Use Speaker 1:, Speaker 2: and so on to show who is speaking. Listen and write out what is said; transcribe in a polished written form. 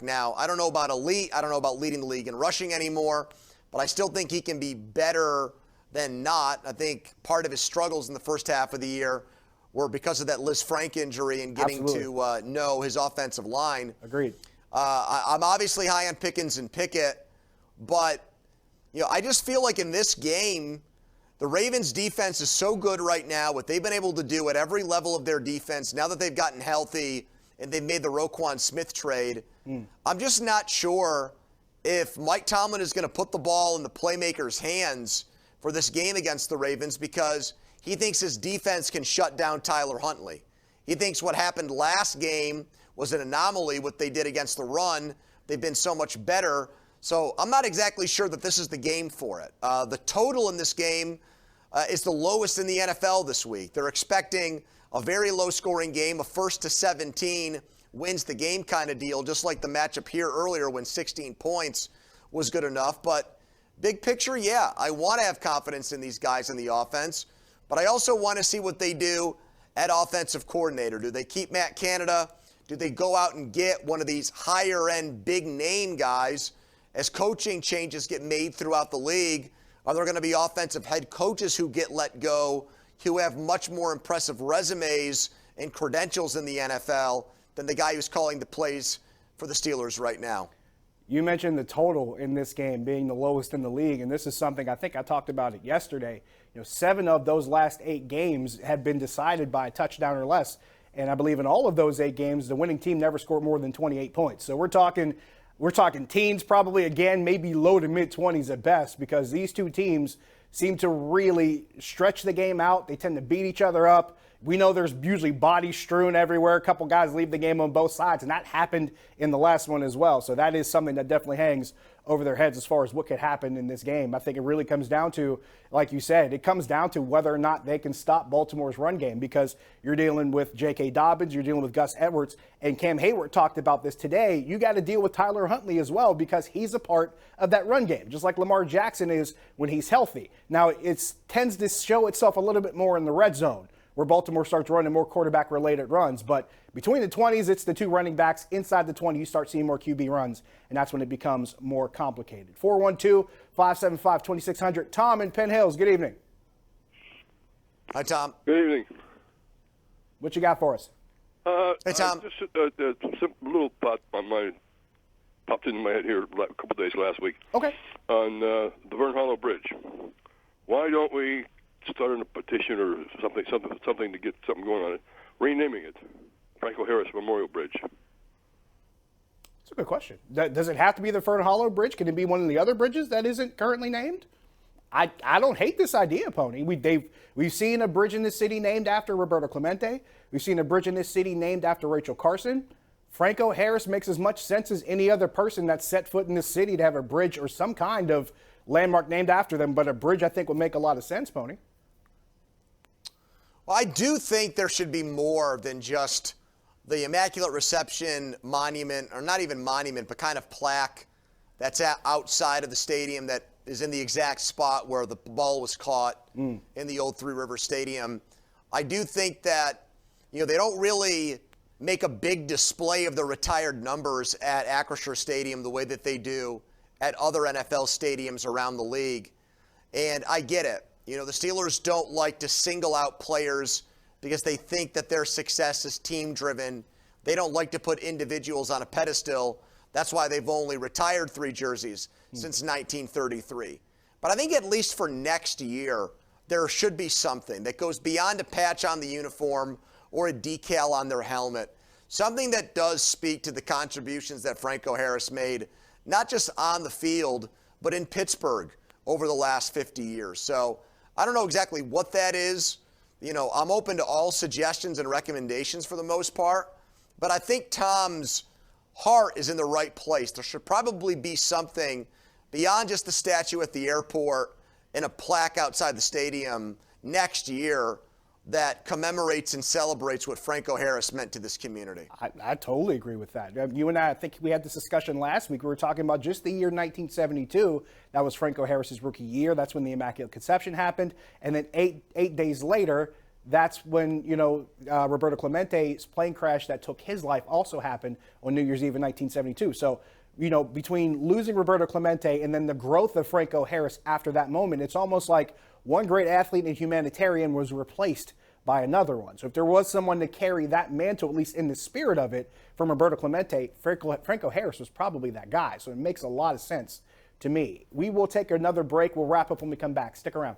Speaker 1: Now, I don't know about elite. I don't know about leading the league in rushing anymore, but I still think he can be better than not. I think part of his struggles in the first half of the year were because of that Liz Frank injury and getting to know his offensive line.
Speaker 2: Agreed.
Speaker 1: I'm obviously high on Pickens and Pickett, but I just feel like in this game, the Ravens' defense is so good right now. What they've been able to do at every level of their defense, now that they've gotten healthy and they've made the Roquan Smith trade, I'm just not sure if Mike Tomlin is going to put the ball in the playmakers' hands for this game against the Ravens because he thinks his defense can shut down Tyler Huntley. He thinks what happened last game was an anomaly, what they did against the run. They've been so much better. So I'm not exactly sure that this is the game for it. The total in this game is the lowest in the NFL this week. They're expecting a very low-scoring game, a 1-17 wins the game kind of deal, just like the matchup here earlier when 16 points was good enough. But big picture, yeah, I want to have confidence in these guys in the offense, but I also want to see what they do at offensive coordinator. Do they keep Matt Canada? Do they go out and get one of these higher-end, big-name guys? As coaching changes get made throughout the league, are there going to be offensive head coaches who get let go who have much more impressive resumes and credentials in the NFL than the guy who's calling the plays for the Steelers right now?
Speaker 2: You mentioned the total in this game being the lowest in the league, and this is something I think I talked about it yesterday. 7 of those last 8 games have been decided by a touchdown or less, and I believe in all of those 8 games, the winning team never scored more than 28 points. So we're talking teens probably, again, maybe low to mid-20s at best, because these two teams seem to really stretch the game out. They tend to beat each other up. We know there's usually bodies strewn everywhere. A couple guys leave the game on both sides, and that happened in the last one as well. So that is something that definitely hangs over their heads as far as what could happen in this game. I think it really comes down to, like you said, it comes down to whether or not they can stop Baltimore's run game, because you're dealing with J.K. Dobbins, you're dealing with Gus Edwards, and Cam Hayward talked about this today. You got to deal with Tyler Huntley as well, because he's a part of that run game, just like Lamar Jackson is when he's healthy. Now, it tends to show itself a little bit more in the red zone, where Baltimore starts running more quarterback-related runs. But between the 20s, it's the 2 running backs. Inside the 20, you start seeing more QB runs, and that's when it becomes more complicated. 412-575-2600. Tom in Penn Hills, good evening.
Speaker 1: Hi, Tom.
Speaker 3: Good evening.
Speaker 2: What you got for us?
Speaker 1: Hey, Tom.
Speaker 3: Just a little thought popped into my head here a couple of days last week.
Speaker 2: Okay.
Speaker 3: On the Vern Hollow Bridge. Why don't we start a petition or something to get something going on it, renaming it Franco Harris Memorial Bridge?
Speaker 2: That's a good question. Does it have to be the Vern Hollow Bridge? Can it be one of the other bridges that isn't currently named? I don't hate this idea, Pony. We've seen a bridge in this city named after Roberto Clemente. We've seen a bridge in this city named after Rachel Carson. Franco Harris makes as much sense as any other person that's set foot in this city to have a bridge or some kind of landmark named after them, but a bridge I think would make a lot of sense, Pony.
Speaker 1: Well, I do think there should be more than just the Immaculate Reception monument, or not even monument, but kind of plaque that's outside of the stadium that is in the exact spot where the ball was caught in the old Three Rivers Stadium. I do think that, they don't really make a big display of the retired numbers at Acrisure Stadium the way that they do at other NFL stadiums around the league. And I get it. The Steelers don't like to single out players because they think that their success is team-driven. They don't like to put individuals on a pedestal. That's why they've only retired 3 jerseys since 1933. But I think at least for next year, there should be something that goes beyond a patch on the uniform or a decal on their helmet. Something that does speak to the contributions that Franco Harris made, not just on the field, but in Pittsburgh over the last 50 years. So I don't know exactly what that is. I'm open to all suggestions and recommendations for the most part, but I think Tom's heart is in the right place. There should probably be something beyond just the statue at the airport and a plaque outside the stadium next year that commemorates and celebrates what Franco Harris meant to this community.
Speaker 2: I totally agree with that. You and I think we had this discussion last week. We were talking about just the year 1972. That was Franco Harris's rookie year. That's when the Immaculate Conception happened. And then eight days later, that's when, Roberto Clemente's plane crash that took his life also happened on New Year's Eve in 1972. So, between losing Roberto Clemente and then the growth of Franco Harris after that moment, it's almost like one great athlete and humanitarian was replaced by another one. So if there was someone to carry that mantle, at least in the spirit of it, from Roberto Clemente, Franco Harris was probably that guy. So it makes a lot of sense to me. We will take another break. We'll wrap up when we come back. Stick around.